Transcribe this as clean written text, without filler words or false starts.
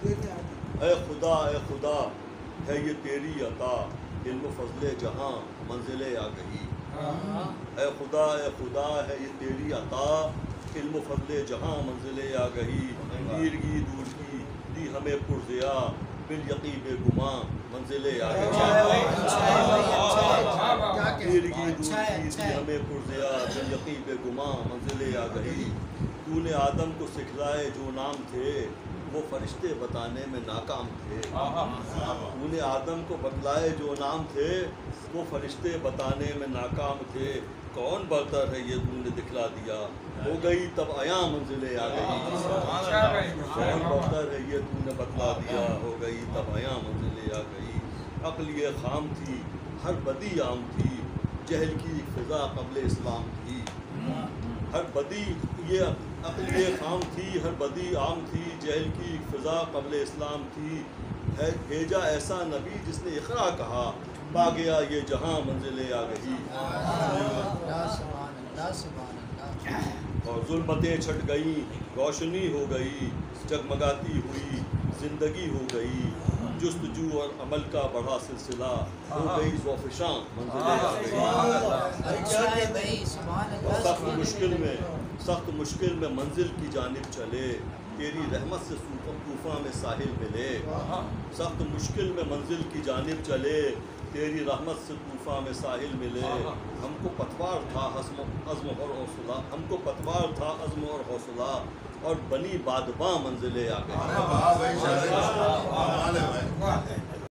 اے خدا ہے یہ تیری عطا، علم و فضل جہاں منزل آگہی۔ اے خدا ہے یہ تیری عطا، علم و فضل جہاں منزل آگہی۔ دیرگی دور کی دی ہمیں پرزیا، بالیقین بے گماں منزل آگہی۔ دیرگی دور کی دی ہمیں پرزیا، بالیقین بے گماں منزل آگہی۔ تو نے آدم کو سکھلائے جو نام تھے، وہ فرشتے بتانے میں ناکام تھے۔ تو نے آدم کو بتلائے جو نام تھے، وہ فرشتے بتانے میں ناکام تھے۔ کون برتر ہے یہ تو نے دکھلا دیا، ہو گئی تب عیاں منزل آ گئی۔ کون برتر ہے یہ تو نے بتلا دیا، ہو گئی تب عیاں منزل آ گئی۔ عقل یہ خام تھی ہر بدی عام تھی، جہل کی فضا قبل اسلام تھی۔ ہر بدی یہ عقل یہ خام تھی، ہر بدی عام تھی، جہل کی فضا قبل اسلام تھی۔ بھیجا ایسا نبی جس نے اقرا کہا، پا گیا یہ جہاں منزل آ گئی۔ اور ظلمتیں چھٹ گئیں، روشنی ہو گئی، جگمگاتی ہوئی زندگی ہو گئی۔ جستجو اور عمل کا بڑھا سلسلہ، ہو گئی ذوفشاں منزل آ گئی۔ سخت مشکل میں منزل کی جانب چلے، تیری رحمت سے طوفاں میں ساحل ملے۔ سخت مشکل میں منزل کی جانب چلے، تیری رحمت سے طوفاں میں ساحل ملے۔ ہم کو پتوار تھا عزم اور حوصلہ، ہم کو پتوار تھا عزم اور حوصلہ، اور بنی بادباں منزل آ گئی۔